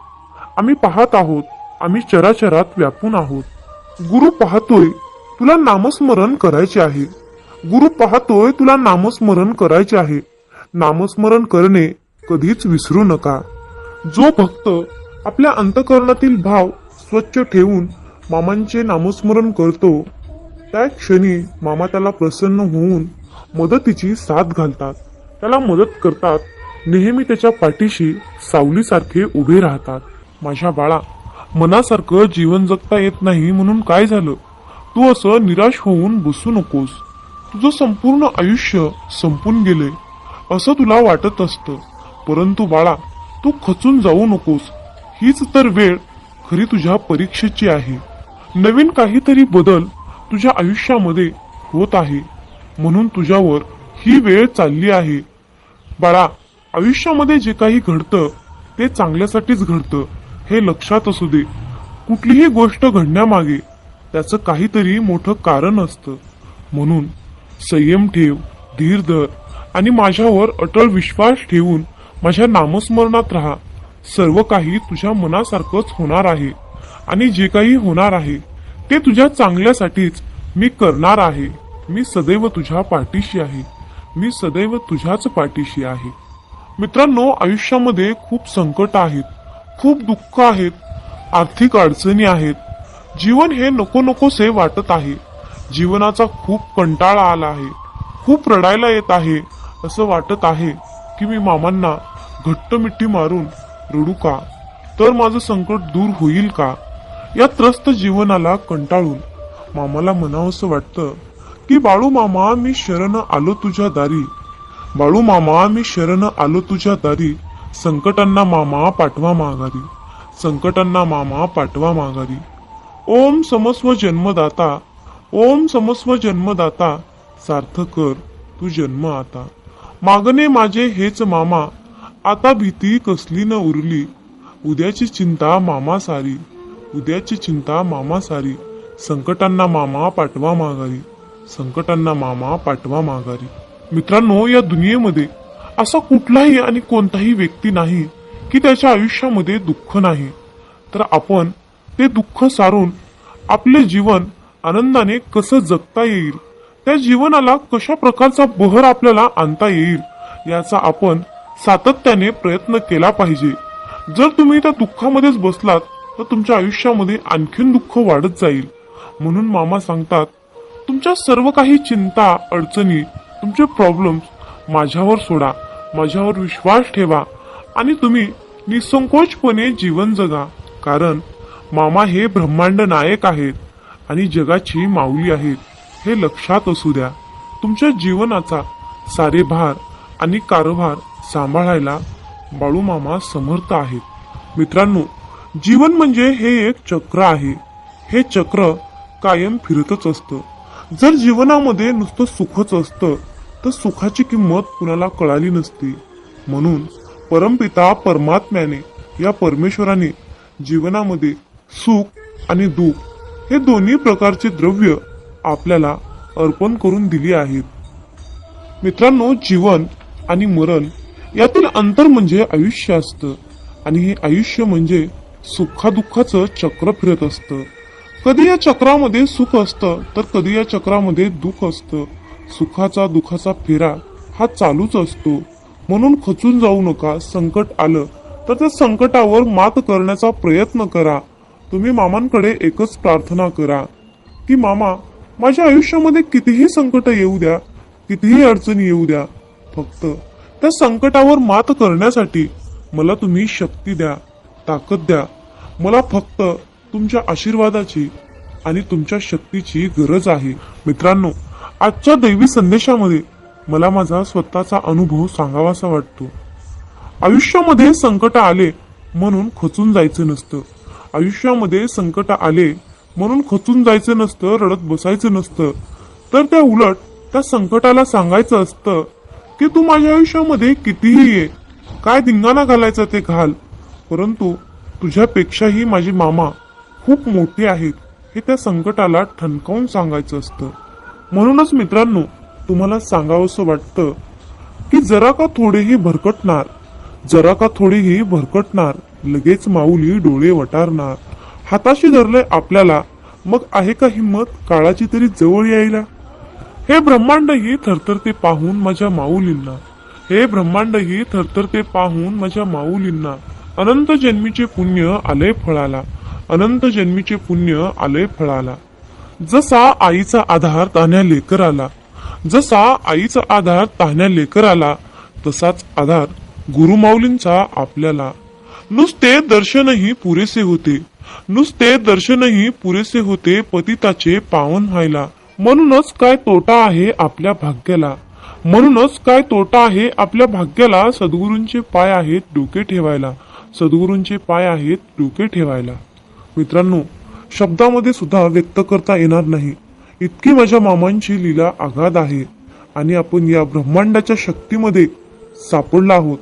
आम्ही पाहत आहोत, आम्ही चराचरात व्यापून आहोत. गुरु पाहतोय, तुला नामस्मरण करायचे आहे. गुरु पाहतोय, तुला नामस्मरण करायचे आहे. नामस्मरण करणे कधीच विसरू नका. जो भक्त आपल्या अंतःकरणातील भाव स्वच्छ ठेवून मामांचे नामस्मरण करतो, त्या क्षणी मामा त्याला प्रसन्न होऊन मदतीची साथ घालतात, त्याला मदत करतात, नेहमी त्याच्या पाठीशी सावलीसारखे उभे राहतात. माझ्या बाळा, मनासारखं जीवन जगता येत नाही म्हणून काय झालं? तू असं निराश होऊन बसू नकोस. तुझं संपूर्ण आयुष्य संपून गेले असं तुला वाटत असतं, परंतु बाळा, तू खचून जाऊ नकोस. हीच तर वेळ खरी तुझ्या परीक्षेची आहे. नवीन काहीतरी बदल तुझ्या आयुष्यामध्ये होत आहे, म्हणून तुझ्यावर ही वेळ चालली आहे. बाळा, आयुष्यामध्ये जे काही घडतं ते चांगल्यासाठीच घडतं हे लक्षात असू दे. कुठलीही गोष्ट घडण्यामागे त्याचं काहीतरी मोठं कारण असतं. म्हणून संयम ठेव, धीर धर आणि माझ्यावर अटळ विश्वास ठेवून माझ्या नामस्मरणात राहा. सर्व काही तुझ्या मनासारखंच होणार आहे आणि जे काही होणार आहे ते तुझ्या चांगल्यासाठीच मी करणार आहे. मी सदैव तुझ्या पाठीशी आहे. मी सदैव तुझ्याच पाठीशी आहे. मित्रांनो, आयुष्यामध्ये खूप संकट आहेत, खूप दुःख आहेत, आर्थिक अडचणी आहेत. जीवन हे नको नकोसे वाटत आहे. जीवनाचा खूप कंटाळा आला आहे, खूप रडायला येत आहे. असं वाटत आहे की मी मामांना घट्ट मिठी मारून रडू का, तर माझं संकट दूर होईल का? या त्रस्त जीवनाला कंटाळून मामाला म्हणावंसं वाटतं की बाळू मामा, मी शरण आलो तुझ्या दारी. बाळू मामा, मी शरण आलो तुझ्या दारी. संकटांना मामा पाठवा माघारी. संकटांना मामा पाठवा माघारी. ओम समस्व जन्मदाता, ओम समस्व जन्मदाता, सार्थ कर तू जन्म आता. मागणे माझे हेच मामा, आता भीती कसली न उरली. उद्याची चिंता मामा सारी, उद्याची चिंता मामा सारी. संकटांना मामा पाठवा माघारी. संकटांना मामा पाठवा माघारी. मित्रांनो, या दुनियेमध्ये असा कुठलाही आणि कोणताही व्यक्ती नाही की त्याच्या आयुष्यामध्ये दुःख नाही. तर आपण ते दुःख सारून आपले जीवन आनंदाने कसं जगता येईल, त्या जीवनाला कशा प्रकारचा बहर आपल्याला आणता येईल, याचा आपण सातत्याने प्रयत्न केला पाहिजे. जर तुम्ही त्या दुःखामध्येच बसलात तर तुमच्या आयुष्यामध्ये आणखीन दुःख वाढत जाईल. म्हणून मामा सांगतात, तुमच्या सर्व काही चिंता, अडचणी, तुमचे प्रॉब्लेम्स माझ्यावर सोडा, माझ्यावर विश्वास ठेवा आणि तुम्ही निसंकोचपणे जीवन जगा. कारण मामा हे ब्रह्मांड नायक आहेत आणि जगाची माऊली आहेत, हे लक्षात असू द्या. तुमच्या जीवनाचा सारे भार आणि कारभार सांभाळायला बाळू मामा समर्थ आहेत. मित्रांनो, जीवन म्हणजे हे एक चक्र आहे. हे चक्र कायम फिरतच असतं. जर जीवनामध्ये नुसतं सुखच असतं तर सुखाची किंमत कुणाला कळाली नसती. म्हणून परमपिता परमात्म्याने, या परमेश्वराने जीवनामध्ये सुख आणि दुःख हे दोन्ही प्रकारचे द्रव्य आपल्याला अर्पण करून दिली आहेत. मित्रांनो, जीवन आणि मरण यातील अंतर म्हणजे आयुष्य असतं आणि हे आयुष्य म्हणजे सुखादुःखाचं चक्र फिरत असतं. कधी या चक्रामध्ये सुख असतं तर कधी या चक्रामध्ये दुःख असतं. सुखाचा दुःखाचा फेरा हा चालूच असतो. म्हणून खचून जाऊ नका. संकट आलं तर त्या संकटावर मात करण्याचा प्रयत्न करा. तुम्ही मामांकडे एकच प्रार्थना करा की मामा, माझ्या आयुष्यामध्ये कितीही संकट येऊ द्या, कितीही अडचणी येऊ द्या, फक्त त्या संकटावर मात करण्यासाठी मला तुम्ही शक्ती द्या, ताकद द्या. मला फक्त तुमच्या आशीर्वादाची आणि तुमच्या शक्तीची गरज आहे. मित्रांनो, आजच्या दैवी संदेशामध्ये मला माझा स्वतःचा अनुभव सांगावासा वाटतो. आयुष्यामध्ये संकट आले म्हणून खचून जायचं नसतं. आयुष्यामध्ये संकट आले म्हणून खचून जायचं नसतं, रडत बसायचं नसतं. तर त्या उलट त्या संकटाला सांगायचं असतं की तू माझ्या आयुष्यामध्ये कितीही ये, काय धिंगाणा घालायचा ते घाल, परंतु तुझ्यापेक्षाही माझे मामा खूप मोठे आहेत, हे त्या संकटाला ठणकावून सांगायचं असतं. म्हणूनच मित्रांनो, तुम्हाला सांगावंसं वाटतं की जरा का थोडेही भरकटणार, जरा का थोडेही भरकटणार, लगेच माऊली डोळे वटारणार. हाताशी धरलंय आपल्याला, मग आहे का हिंमत काळाची तरी जवळ यायला. हे ब्रह्मांडही थरथरते पाहून माझ्या माऊलींना, हे ब्रह्मांडही थरथरते पाहून माझ्या माऊलींना. अनंत जन्मीचे पुण्य आले फळाला, अनंत जन्मीचे पुण्य आले फळाला. जसा आईचा आधार तान्ह्या लेकराला, जसा आईचा आधार तान्ह्या लेकराला, तसाच आधार गुरुमाऊलींचा आपल्याला. नुसते दर्शनही पुरेसे होते, नुसते दर्शनही पुरेसे होते पतिताचे पावन व्हायला. म्हणूनच काय तोटा आहे आपल्या भाग्याला, म्हणूनच काय तोटा आहे आपल्या भाग्याला. सद्गुरूंचे पाय आहेत डोके ठेवायला, सद्गुरूंचे पाय आहेत डोके ठेवायला. मित्रांनो, शब्दामध्ये सुद्धा व्यक्त करता येणार नाही, इतकी माझ्या मामांची लीला अगाध आहे. आणि आपण या ब्रह्मांडाच्या शक्तीमध्ये सापडला आहोत.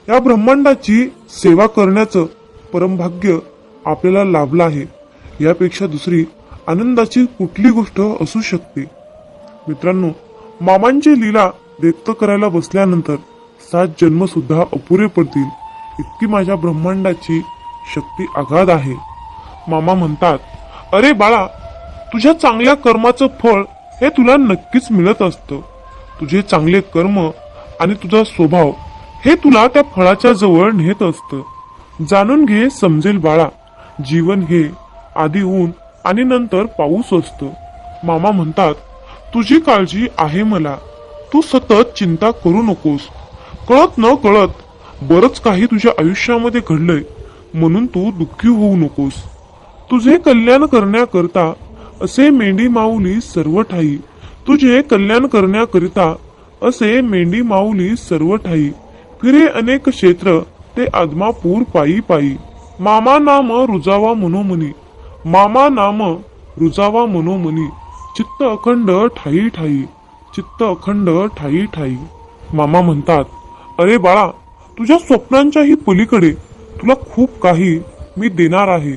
या ब्रह्मांडाची सेवा करण्याचं परमभाग्य आपल्याला लाभलं आहे. यापेक्षा दुसरी आनंदाची कुठली गोष्ट असू शकते. मित्रांनो, मामांची लीला व्यक्त करायला बसल्यानंतर 7 जन्म सुद्धा अपुरे पडतील, इतकी माझ्या ब्रह्मांडाची शक्ती अगाध आहे. मामा म्हणतात, अरे बाळा, तुझ्या चांगल्या कर्माचं फळ हे तुला नक्कीच मिळत असतं. तुझे चांगले कर्म आणि तुझा स्वभाव हे तुला त्या फळाच्या जवळ नेत असतं. जाणून घे, समजेल बाळा, जीवन हे आधी ऊन आणि नंतर पाऊस असतं. मामा म्हणतात, तुझी काळजी आहे मला, तू सतत चिंता करू नकोस. कळत न कळत बरंच काही तुझ्या आयुष्यामध्ये घडलंय, म्हणून तू दुःखी होऊ नकोस. तुझे कल्याण करण्याकरता असे मेंढी माऊली सर्व ठाई, तुझे कल्याण करण्याकरिता असे मेंढी माऊली सर्व ठाई. फिरे अनेक क्षेत्र ते आदमापूर पायी पायी. मामा नाम रुजावा मनोमनी, मामा नाम रुजावा मनोमनी. चित्त अखंड ठाई ठाई, चित्त अखंड ठाई ठाई. मामा म्हणतात, अरे बाळा, तुझ्या स्वप्नांच्याही पलीकडे तुला खूप काही मी देणार आहे.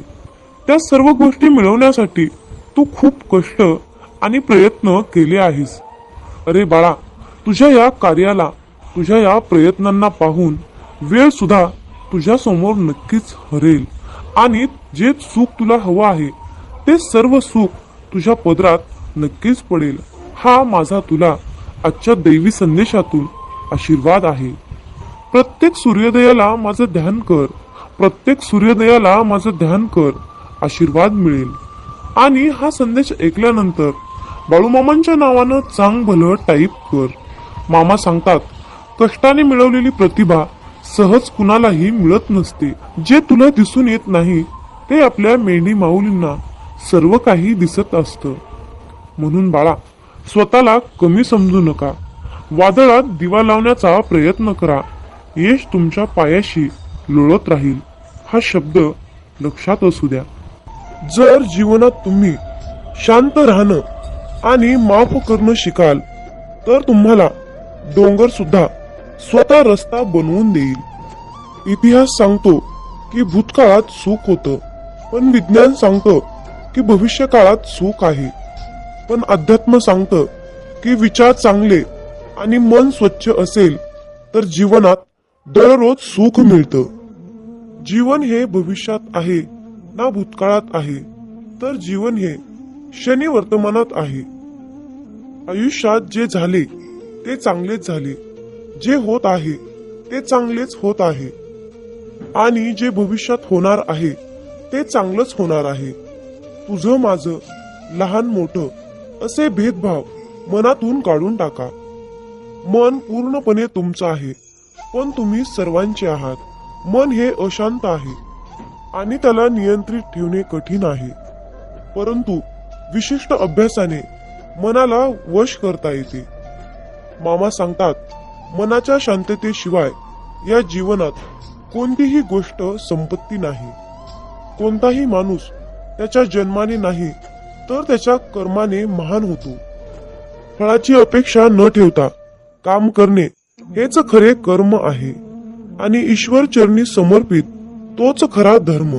त्या सर्व गोष्टी मिळवण्यासाठी तू खूप कष्ट आणि प्रयत्न केले आहेस. अरे बाळा, तुझ्या या कार्याला, तुझ्या या प्रयत्नांना पाहून वेळ सुद्धा तुझ्या समोर नक्कीच हरेल आणि जे सुख तुला हवं आहे ते सर्व सुख तुझ्या पदरात नक्कीच पडेल. हा माझा तुला आजच्या दैवी संदेशातून आशीर्वाद आहे. प्रत्येक सूर्योदयाला माझं ध्यान कर, प्रत्येक सूर्योदयाला माझं ध्यान कर, आशीर्वाद मिळेल. आणि हा संदेश ऐकल्यानंतर बाळूमामांच्या नावानं चांग भलं टाईप कर. मामा सांगतात, कष्टाने मिळवलेली प्रतिभा सहज कुणालाही मिळत नसते. जे तुला दिसून येत नाही ते आपल्या मेंढी माऊलींना सर्व काही दिसत असतं. म्हणून बाळा, स्वतःला कमी समजू नका. वादळात दिवा लावण्याचा प्रयत्न करा, यश तुमच्या पायाशी लोळत राहील. हा शब्द लक्षात असू द्या. जर जीवनात तुम्ही शांत राहणं आणि माफ करणं शिकाल तर तुम्हाला डोंगर सुद्धा स्वतः रस्ता बनवून देईल. इतिहास सांगतो की भूतकाळात सुख होतं, पण विज्ञान सांगतं की भविष्य काळात सुख आहे. पण अध्यात्म सांगतं की विचार चांगले आणि मन स्वच्छ असेल तर जीवनात दररोज सुख मिळतं. जीवन हे भविष्यात आहे ना भूतकाळात आहे, तर जीवन हे क्षणी वर्तमानात आहे. आयुष्यात जे झाले ते चांगलेच झाले, जे होत आहे ते चांगलेच होत आहे आणि जे भविष्यात होणार आहे ते चांगलंच होणार आहे. तुझं माझं, लहान मोठं असे भेदभाव मनातून काढून टाका. मन पूर्णपणे तुमचं आहे, पण तुम्ही सर्वांचे आहात. मन हे अशांत आहे, आणि त्याला नियंत्रित ठेवणे कठीण आहे, परंतु विशिष्ट अभ्यासाने मनाला वश करता येते. मामा सांगतात, मनाच्या शांततेशिवाय या जीवनात कोणतीही गोष्ट संपत्ती नाही. कोणताही माणूस त्याच्या जन्माने नाही तर त्याच्या कर्माने महान होतो. फळाची अपेक्षा न ठेवता काम करणे हेच खरे कर्म आहे आणि ईश्वर चरणी समर्पित तोच खरा धर्म.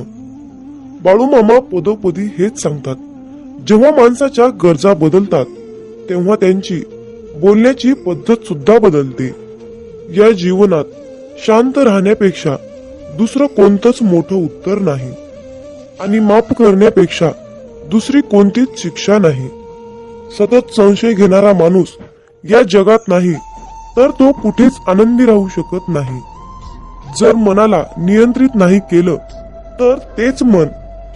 बाळूमामा पदोपदी हेच सांगतात. जेव्हा माणसाच्या गरजा बदलतात तेव्हा त्यांची बोलण्याची पद्धत सुद्धा बदलते. या जीवनात शांत राहण्यापेक्षा दुसरं कोणतंच मोठं उत्तर नाही आणि माफ करण्यापेक्षा दुसरी कोणतीच शिक्षा नाही. सतत संशय घेणारा माणूस या जगात नाही तर तो कुठेच आनंदी राहू शकत नाही. जर मनाला नियंत्रित नाही केलं तर तेच मन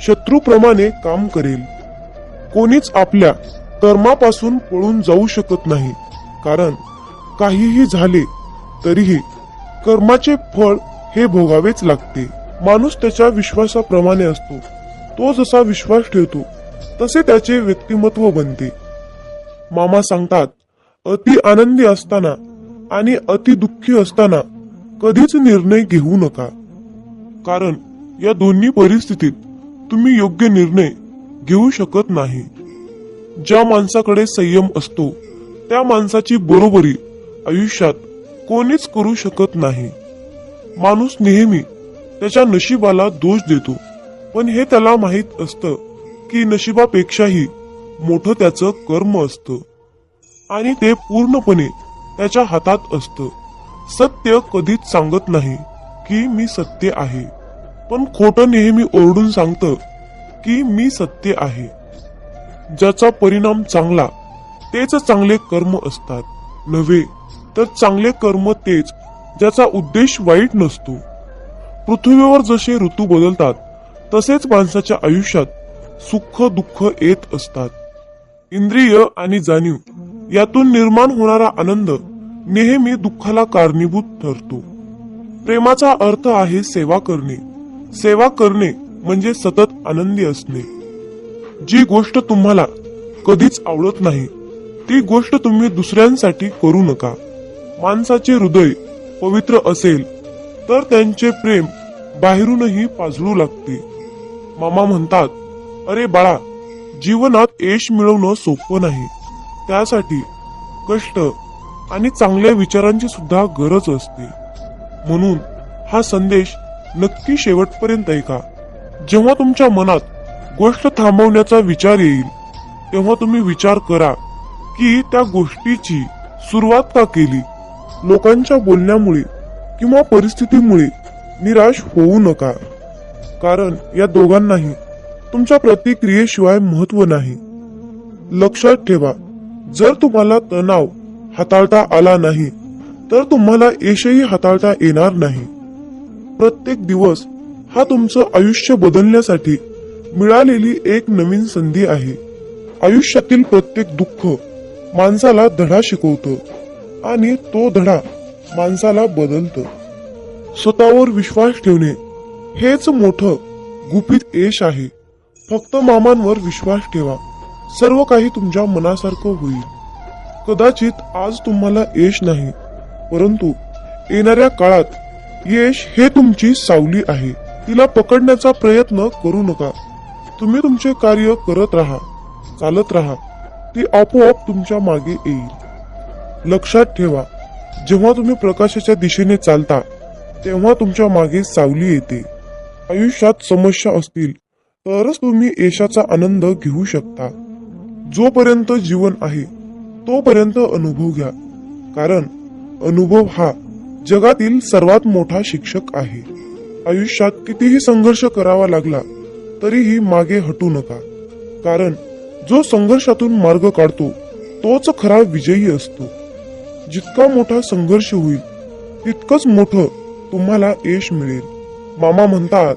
शत्रूप्रमाणे काम करेल. कोणीच आपल्या कर्मापासून पळून जाऊ शकत नाही, कारण काहीही झाले तरीही कर्माचे फळ हे भोगावेच लागते. माणूस त्याच्या विश्वासाप्रमाणे असतो. तो जसा विश्वास ठेवतो तसे त्याचे व्यक्तिमत्व बनते. मामा सांगतात, अति आनंदी असताना आणि अति दुःखी असताना कधीच निर्णय घेऊ नका, कारण या दोन्ही परिस्थितीत तुम्ही योग्य निर्णय घेऊ शकत नाही. ज्या माणसाकडे संयम असतो त्या माणसाची बरोबरी आयुष्यात कोणीच करू शकत नाही. माणूस नेहमी त्याच्या नशिबाला दोष देतो, पण हे त्याला माहित असतं की नशिबापेक्षाही मोठं त्याचं कर्म असतं आणि ते पूर्णपणे त्याच्या हातात असतं. सत्य कधीच सांगत नाही की मी सत्य आहे, पण खोटं नेहमी ओरडून सांगतं की मी सत्य आहे. ज्याचा परिणाम चांगला तेच चांगले कर्म असतात, नव्हे तर चांगले कर्म तेच ज्याचा उद्देश वाईट नसतो. पृथ्वीवर जसे ऋतू बदलतात तसेच माणसाच्या आयुष्यात सुख दुःख येत असतात. इंद्रिय आणि जाणीव यातून निर्माण होणारा आनंद नेहमी दुःखाला कारणीभूत ठरतो. प्रेमाचा अर्थ आहे सेवा करणे. सेवा करणे म्हणजे सतत आनंदी असणे. जी गोष्ट तुम्हाला कधीच आवडत नाही ती गोष्ट तुम्ही दुसऱ्यांसाठी करू नका. माणसाचे हृदय पवित्र असेल तर त्यांचे प्रेम बाहेरूनही पाजळू लागते. मामा म्हणतात, अरे बाळा, जीवनात यश मिळवणं सोपं नाही. त्यासाठी कष्ट आणि चांगल्या विचारांची सुद्धा गरज असते. म्हणून हा संदेश नक्की शेवटपर्यंत ऐका. जेव्हा तुमच्या मनात गोष्ट थांबवण्याचा विचार येईल तेव्हा तुम्ही विचार करा की त्या गोष्टीची सुरुवात का केली. लोकांच्या बोलण्यामुळे किंवा परिस्थितीमुळे निराश होऊ नका, कारण या दोघांनाही तुमच्या प्रतिक्रियेशिवाय महत्व नाही. लक्षात ठेवा, जर तुम्हाला तणाव हाताळता आला नाही तर तुम्हाला यशही हाताळता येणार नाही. प्रत्येक दिवस हा तुमचं आयुष्य बदलण्यासाठी मिळालेली एक नवीन संधी आहे. आयुष्यातील प्रत्येक दुःख माणसाला धडा शिकवतं आणि तो धडा माणसाला बदलतं. स्वतःवर विश्वास ठेवणे हेच मोठं गुपित यश आहे. फक्त मामांवर विश्वास ठेवा, सर्व काही तुमच्या मनासारखं होईल. कदाचित आज तुम्हाला यश नाही, परंतु येणाऱ्या काळात यश हे तुमची सावली आहे. तिला पकडण्याचा प्रयत्न करू नका. तुम्ही तुमचे कार्य करत राहा, चालत राहा, ती आपोआप तुमच्या मागे येईल. लक्षात ठेवा, जेव्हा तुम्ही प्रकाशाच्या दिशेने चालता तेव्हा तुमच्या मागे सावली येते. आयुष्यात समस्या असतील तरच तुम्ही यशाचा आनंद घेऊ शकता. जोपर्यंत जीवन आहे तोपर्यंत अनुभव घ्या, कारण अनुभव हा जगातील सर्वात मोठा शिक्षक आहे. आयुष्यात कितीही संघर्ष करावा लागला तरीही मागे हटू नका, कारण जो संघर्षातून मार्ग काढतो तोच खरा विजयी असतो. जितका मोठा संघर्ष होईल तितकंच मोठं तुम्हाला यश मिळेल. मामा म्हणतात,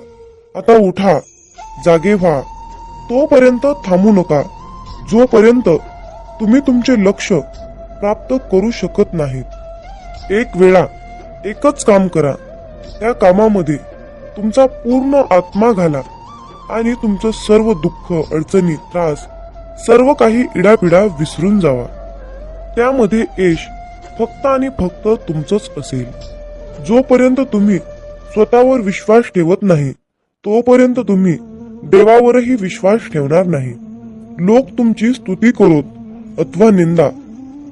आता उठा, जागे व्हा. तोपर्यंत थांबू नका जोपर्यंत तुम्ही तुमचे लक्ष प्राप्त करू शकत नाहीत. एक वेळा एकच काम करा, त्या कामामध्ये तुमचा पूर्ण आत्मा घाला आणि तुमचं सर्व दुःख, अडचणी, त्रास सर्व काही इडापिडा विसरून जावा. त्यामध्ये यश फक्त आणि फक्त तुमचंच असेल. जोपर्यंत तुम्ही स्वतःवर विश्वास ठेवत नाही तोपर्यंत तुम्ही देवावरही विश्वास ठेवणार नाही. लोक तुमची स्तुती करोत अथवा निंदा,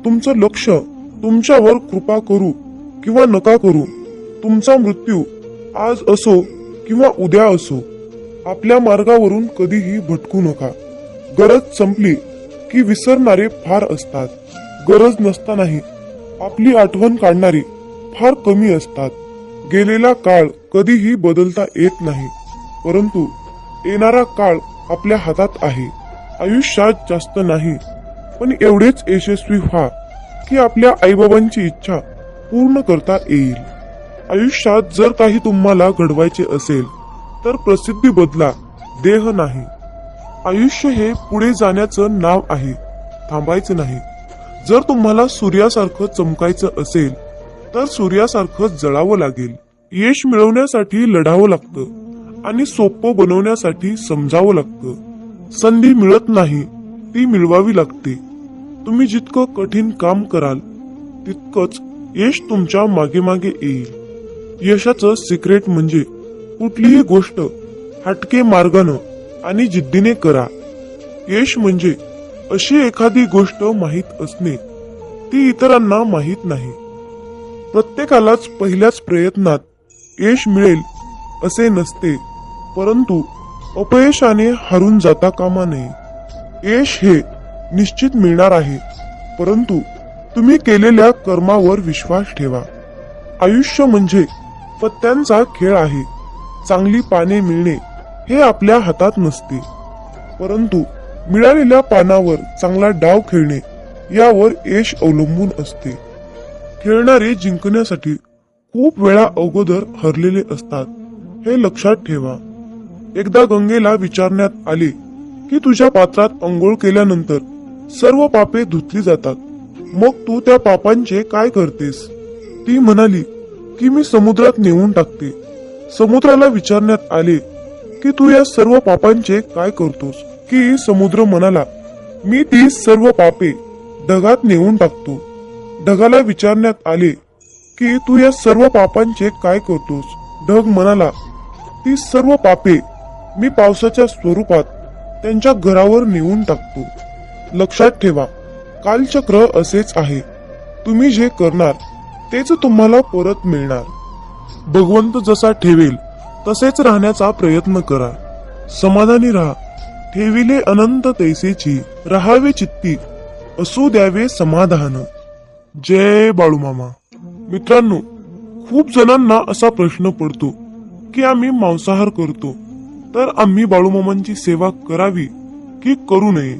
तुमचं लक्ष तुमच्यावर कृपा करू किंवा नका करू, तुमचा मृत्यू आज असो किंवा उद्या असो, आपल्या मार्गावरून कधीही भटकू नका. गरज संपली की विसरणारे फार असतात. गरज नसतानाही आपली आठवण काढणारी फार कमी असतात. गेलेला काळ कधीही बदलता येत नाही, परंतु येणारा काळ आपल्या हातात आहे. आयुष्यात जास्त नाही, पण एवढेच यशस्वी व्हा की आपल्या आईबाबांची इच्छा पूर्ण करता येईल. आयुष्यात जर काही तुम्हाला घडवायचे असेल तर प्रसिद्धी बदला, देह नाही. आयुष्य हे पुढे जाण्याचं नाव आहे, थांबायचं नाही. जर तुम्हाला सूर्यासारखं चमकायचं असेल तर सूर्यासारखं जळावं लागेल. यश मिळवण्यासाठी लढावं लागतं आणि सोपं बनवण्यासाठी समजावं लागतं. संधी मिळत नाही, ती मिळवावी लागते. तुम्ही जितकं कठीण काम कराल तितकंच यश तुमच्या मागे मागे येईल. यशाचं सिक्रेट म्हणजे कुठलीही गोष्ट हटके मार्गानं आणि जिद्दीने करा. यश म्हणजे अशी एखादी गोष्ट माहीत असणे, ती इतरांना माहीत नाही. प्रत्येकालाच पहिल्याच प्रयत्नात यश मिळेल असे नसते, परंतु अपयशाने हारून जाता कामा नये. यश हे निश्चित मिळणार आहे, परंतु तुम्ही केलेल्या कर्मावर विश्वास ठेवा. आयुष्य म्हणजे पत्त्यांचा खेळ आहे. चांगली पाने मिळणे हे आपल्या हातात नसते, परंतु मिळालेल्या पानावर चांगला डाव खेळणे यावर यश अवलंबून असते. खेळणारे जिंकण्यासाठी खूप वेळा अगोदर हरलेले असतात, हे लक्षात ठेवा. एकदा गंगेला विचारण्यात आले की तुझ्या पात्रात अंघोळ केल्यानंतर सर्व पापे धुतली जातात, मग तू त्या पापांचे काय करतेस? ती म्हणाली की मी समुद्रात नेऊन टाकते. समुद्राला विचारण्यात आले की तू या सर्व पापांचे काय करतोस? की समुद्र म्हणाला, मी ती सर्व पापे ढगात नेऊन टाकतो. ढगाला विचारण्यात आले की तू या सर्व पापांचे काय करतोस? ढग म्हणाला, ती सर्व पापे मी पावसाच्या स्वरूपात त्यांच्या घरावर नेऊन टाकतो. लक्षात ठेवा, कालचक्र असेच आहे. तुम्ही जे करणार तेच तुम्हाला परत मिळणार. भगवंत जसा ठेवेल तसेच राहण्याचा प्रयत्न करा. समाधानी राहा. ठेविले अनंत तैसेची, राहावे चित्ती, असू द्यावे समाधान. जय बाळूमामा. मित्रांनो, खूप जणांना असा प्रश्न पडतो की आम्ही मांसाहार करतो, तर आम्ही बाळूमामांची सेवा करावी की करू नये?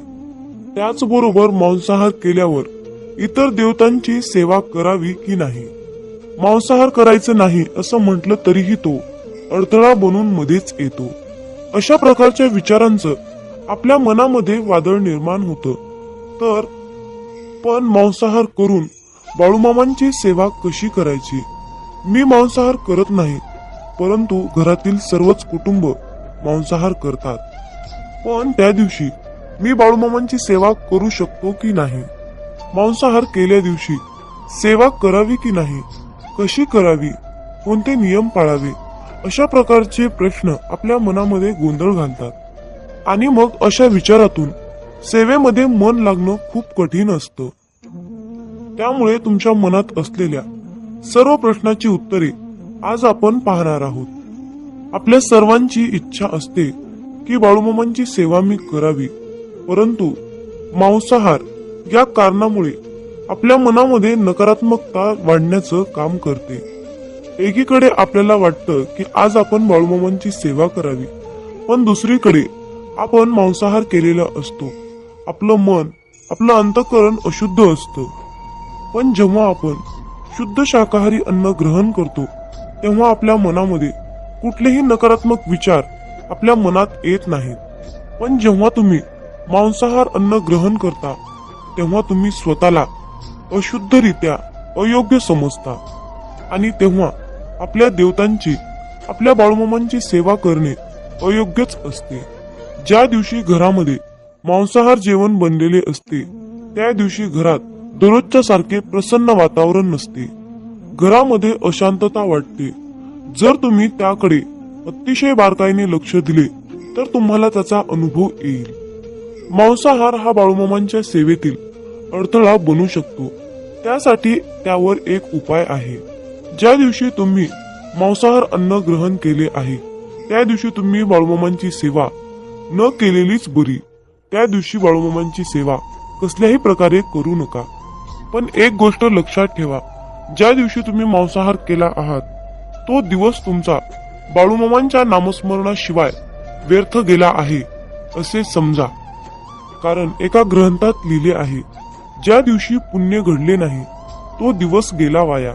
त्याचबरोबर मांसाहार केल्यावर इतर देवतांची सेवा करावी की नाही? मांसाहार करायचं नाही असं म्हटलं तरीही तो अडथळा बनून मध्येच येतो. अशा प्रकारच्या विचारांचं आपल्या मनामध्ये वादळ निर्माण होतं. तर पण मांसाहार करून बाळूमामांची सेवा कशी करायची? मी मांसाहार करत नाही, परंतु घरातील सर्वच कुटुंब मांसाहार करतात. पण त्या दिवशी मी बाळूमामांची सेवा करू शकतो की नाही? मांसाहार केल्या दिवशी सेवा करावी की नाही? कशी करावी? कोणते नियम पाळावे? अशा प्रकारचे प्रश्न आपल्या मनामध्ये गोंधळ घालतात आणि मग अशा विचारातून सेवेमध्ये मन लागणं खूप कठीण असतं. त्यामुळे तुमच्या मनात असलेल्या सर्व प्रश्नाची उत्तरे आज आपण पाहणार आहोत. आपल्या सर्वांची इच्छा असते की बाळूमामांची सेवा मी करावी, परंतु मांसाहार या कारणामुळे आपल्या मनामध्ये नकारात्मकता वाढण्याचं काम करते. एकीकडे आपल्याला वाटतं की आज आपण बाळूमामांची सेवा करावी, पण दुसरीकडे आपण मांसाहार केलेला असतो. आपलं मन, आपलं अंतःकरण अशुद्ध असतं. पण जेव्हा आपण शुद्ध शाकाहारी अन्न ग्रहण करतो तेव्हा आपल्या मनामध्ये कुठलेही नकारात्मक विचार आपल्या मनात येत नाहीत. पण जेव्हा तुम्ही मांसाहार अन्न ग्रहण करता तेव्हा तुम्ही स्वतःला अशुद्धरित्या अयोग्य समजता आणि तेव्हा आपल्या देवतांची आपल्या बाळूमामांची सेवा करणे अयोग्यच असते. ज्या दिवशी घरामध्ये मांसाहार जेवण बनलेले असते त्या दिवशी घरात दररोजच्या सारखे प्रसन्न वातावरण नसते. घरामध्ये अशांतता वाटते. जर तुम्ही त्याकडे अतिशय बारकाईने लक्ष दिले तर तुम्हाला त्याचा अनुभव येईल. मांसाहार हा बाळूमामांच्या सेवेतील अडथळा बनू शकतो. त्यासाठी त्यावर एक उपाय आहे. ज्या दिवशी तुम्ही मांसाहार अन्न ग्रहण केले आहे त्या दिवशी तुम्ही बाळूमामांची सेवा न केलेलीच बरी. त्या दिवशी बाळूमामांची सेवा कसल्याही प्रकारे करू नका. पण एक गोष्ट लक्षात ठेवा, ज्या दिवशी तुम्ही मांसाहार केला आहात तो दिवस तुमचा बाळूमामांच्या नामस्मरणाशिवाय व्यर्थ गेला आहे असे समजा. कारण एका ग्रंथात लिहिले आहे, ज्या दिवशी पुण्य घडले नाही तो दिवस गेला वाया.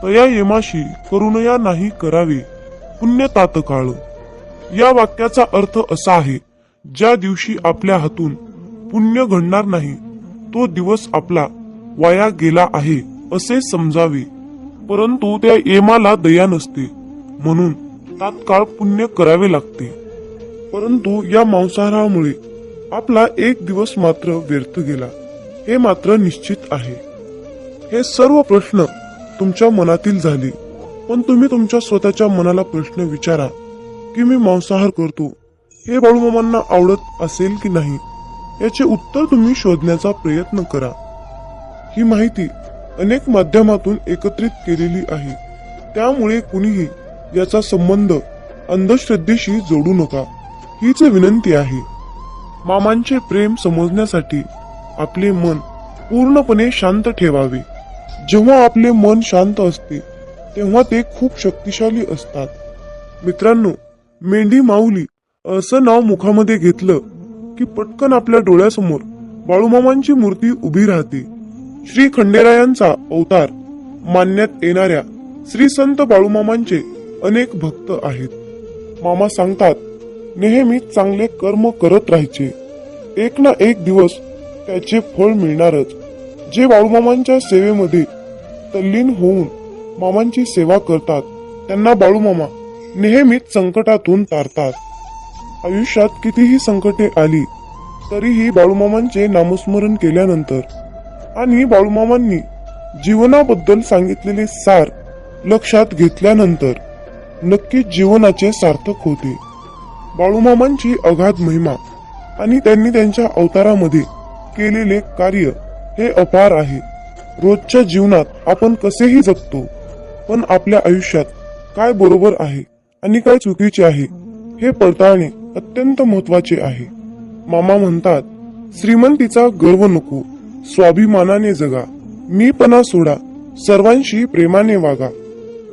तया येमाशी करुणया नाही करावे पुण्य तात्काळ. या वाक्याचा अर्थ असा आहे, ज्या दिवशी आपल्या हातून पुण्य घडणार नाही तो दिवस आपला वाया गेला आहे असे समजावे. परंतु त्या येमाला दया नसते म्हणून तात्काळ पुण्य करावे लागते. परंतु या मांसाहारामुळे आपला एक दिवस मात्र व्यर्थ गेला हे मात्र निश्चित आहे. हे सर्व प्रश्न तुमच्या मनातील झाले. पण तुम्ही तुमच्या स्वतःच्या मनाला प्रश्न विचारा की मी मांसाहार करतो हे बाळूमामांना आवडत असेल की नाही, याचे उत्तर तुम्ही शोधण्याचा प्रयत्न करा. ही माहिती अनेक माध्यमातून एकत्रित केलेली आहे. त्यामुळे कुणीही याचा संबंध अंधश्रद्धेशी जोडू नका हीच विनंती आहे. मामांचे प्रेम समजण्यासाठी आपले मन पूर्णपणे शांत ठेवावे. जेव्हा आपले मन शांत असते तेव्हा ते खूप शक्तिशाली असतात. मित्रांनो, मेंढी माऊली असं नाव मुखामध्ये घेतलं की पटकन आपल्या डोळ्यासमोर बाळूमामांची मूर्ती उभी राहते. श्री खंडेरायांचा अवतार मानण्यात येणाऱ्या श्री संत बाळूमामांचे अनेक भक्त आहेत. मामा सांगतात, नेहमी चांगले कर्म करत राहायचे, एक ना एक दिवस त्याचे फळ मिळणारच. जे बाळूमामांच्या सेवेमध्ये तल्लीन होऊन मामांची सेवा करतात त्यांना बाळूमामा नेहमीच संकटातून तारतात. आयुष्यात कितीही संकटे आली तरीही बाळूमामांचे नामस्मरण केल्यानंतर आणि बाळूमामांनी जीवनाबद्दल सांगितलेले सार लक्षात घेतल्यानंतर नक्कीच जीवनाचे सार्थक होते. बाळूमामांची अगाध महिमा आणि त्यांनी त्यांच्या अवतारामध्ये केलेले कार्य हे अपार आहे. रोजच्या जीवनात आपण कसेही जगतो, पण आपल्या आयुष्यात काय बरोबर आहे आणि काय चुकीचे आहे हे पडताळणे अत्यंत महत्वाचे आहे. मामा म्हणतात, श्रीमंतीचा गर्व नको, स्वाभिमानाने जगा, मीपणा सोडा, सर्वांशी प्रेमाने वागा,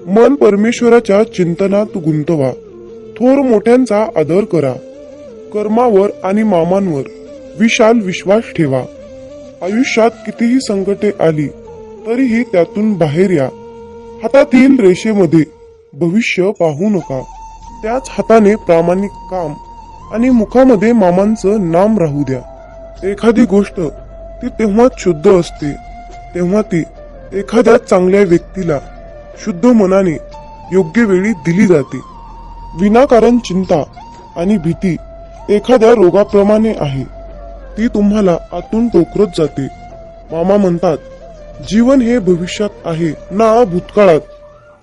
मन परमेश्वराच्या चिंतनात गुंतवा, थोर मोठ्यांचा आदर करा, कर्मावर आणि मामांवर विशाल विश्वास ठेवा. आयुष्यात कितीही संकटे आली तरीही त्यातून बाहेर या. हातातील रेषेमध्ये भविष्य पाहू नका, त्याच हाताने प्रामाणिक काम आणि मुखामध्ये मामांचं नाम राहू द्या. एखादी गोष्ट ती तेव्हाच शुद्ध असते तेव्हा ती एखाद्या चांगल्या व्यक्तीला शुद्ध मनाने योग्य वेळी दिली जाते. विनाकारण चिंता आणि भीती एखाद्या रोगाप्रमाणे आहे, ती तुम्हाला आतून टोकरत जाते. मामा म्हणतात, जीवन हे भविष्यात आहे ना भूतकाळात,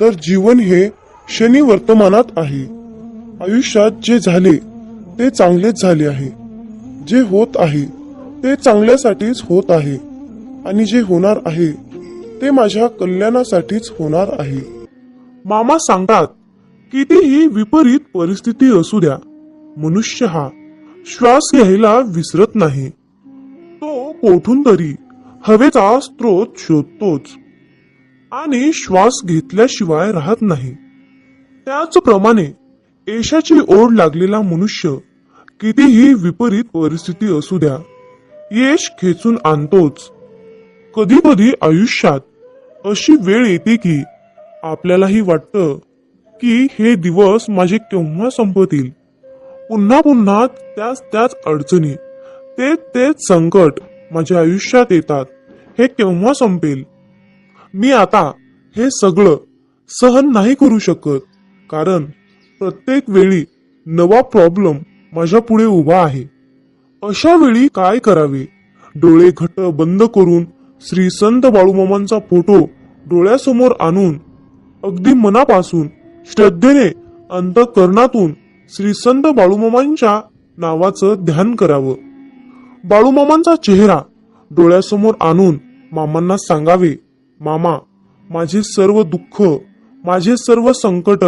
तर जीवन हे क्षणी वर्तमानात आहे. आयुष्यात जे झाले ते चांगलेच झाले आहे, जे होत आहे ते चांगल्यासाठीच होत आहे आणि जे होणार आहे ते माझ्या कल्याणासाठीच होणार आहे. मामा सांगतात, कितीही विपरीत परिस्थिती असू द्या, मनुष्य हा श्वास घ्यायला विसरत नाही. तो कोठून तरी हवेचा स्रोत शोधतोच आणि श्वास घेतल्याशिवाय राहत नाही. त्याचप्रमाणे यशाची ओढ लागलेला मनुष्य कितीही विपरीत परिस्थिती असू द्या, यश खेचून आणतोच. कधी कधी आयुष्यात अशी वेळ येते की आपल्यालाही वाटतं की हे दिवस माझे केव्हा संपतील. पुन्हा पुन्हा त्याच अडचणी, तेच संकट माझ्या आयुष्यात येतात. हे केव्हा संपेल? मी आता हे सगळं सहन नाही करू शकत, कारण प्रत्येक वेळी नवा प्रॉब्लेम माझ्या पुढे उभा आहे. अशा वेळी काय करावे? डोळे घट्ट बंद करून श्री संत बाळूमामांचा फोटो डोळ्यासमोर आणून अगदी मनापासून श्रद्धेने अंतःकरणातून श्री संत बाळूमामांच्या नावाचं ध्यान करावं. बाळूमामांचा चेहरा डोळ्यासमोर आणून मामांना सांगावे, मामा, माझे सर्व दुःख, माझे सर्व संकट,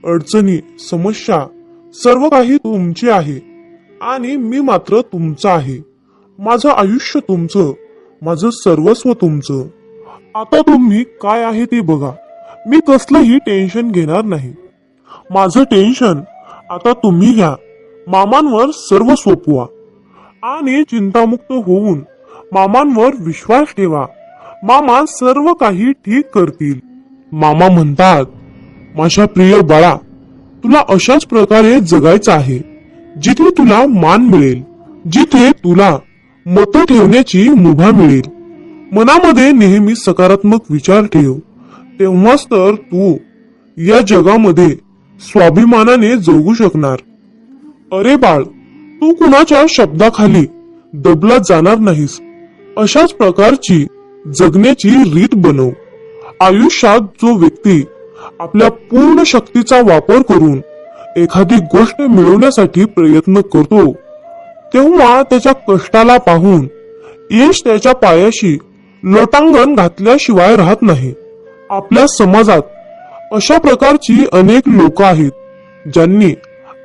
अडचणी, समस्या सर्व काही तुमचे आहे आणि मी मात्र तुमचा आहे. माझं आयुष्य तुमचं, माझं सर्वस्व तुमचं. आता तुम्ही काय आहे ते बघा. मी कसलंही टेन्शन घेणार नाही. माझं टेन्शन आता तुम्ही घ्या. मामांवर सर्व सोपवा आणि चिंतामुक्त होऊन मामांवर विश्वास ठेवा. मामा सर्व काही ठीक करतील. मामा म्हणतात, माझ्या प्रिय बाळा, तुला अशाच प्रकारे जगायचं आहे जिथे तुला मान मिळेल, जिथे तुला मत ठेवण्याची मुभा मिळेल. मनामध्ये नेहमी सकारात्मक विचार ठेव. तेव्हाच तर तू या जगामध्ये स्वाभिमानाने जगू शकणार. अरे बाळ, तू कुणाच्या शब्दाखाली दबला जाणार नाहीस. अशाच प्रकारची जगण्याची रीत बनव. आयुष्यात जो व्यक्ती आपल्या पूर्ण शक्तीचा वापर करून एखादी गोष्ट मिळवण्यासाठी प्रयत्न करतो, तेव्हा त्याच्या कष्टाला पाहून यश त्याच्या पायाशी लोटांगण घातल्याशिवाय राहत नाही. आपल्या समाजात अशा प्रकारची अनेक लोक आहेत, ज्यांनी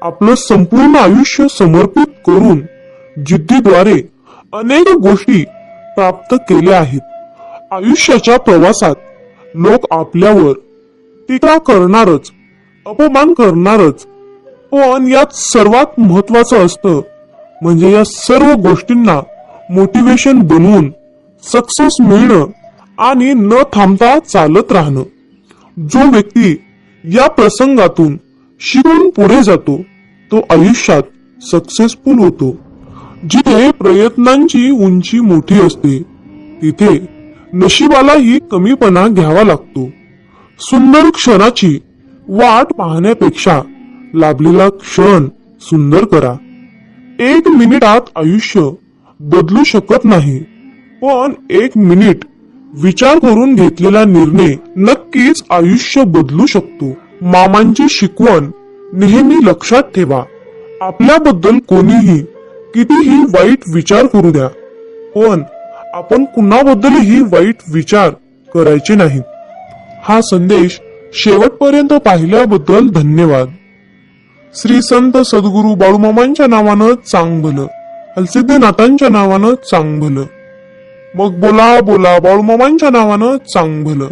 आपलं संपूर्ण आयुष्य समर्पित करून जिद्दीद्वारे अनेक गोष्टी प्राप्त केल्या आहेत. आयुष्याच्या प्रवासात लोक आपल्यावर टीका करणारच, अपमान करणारच, पण यात सर्वात महत्वाचं असतं म्हणजे या सर्व गोष्टींना मोटिवेशन बनवून सक्सेस मिळणं आणि न थांबता चालत राहणं. जो व्यक्ती या प्रसंगातून शिकून पुढे जातो तो आयुष्यात सक्सेसफुल होतो. जिथे प्रयत्नांची उंची मोठी असते तिथे नशिबालाही कमीपणा घ्यावा लागतो. सुंदर क्षणाची वाट पाहण्यापेक्षा लाभलेला क्षण सुंदर करा. 1 मिनिटात आयुष्य बदलू शकत नाही, पण 1 मिनिट विचार करून घेतलेला निर्णय नक्कीच आयुष्य बदलू शकतो. मामांची शिकवण नेहमी लक्षात ठेवा. आपल्याबद्दल कोणीही कितीही वाईट विचार करू द्या, पण आपण कुणाबद्दलही वाईट विचार करायचे नाहीत. हा संदेश शेवटपर्यंत पाहिल्याबद्दल धन्यवाद. श्री संत सद्गुरू बाळूमामांच्या नावानं चांग भलं, हलसिद्धनाथांच्या नावानं चांग भलं. मग बोला बोला बाळूमामांच्या नावानं चांग भलं.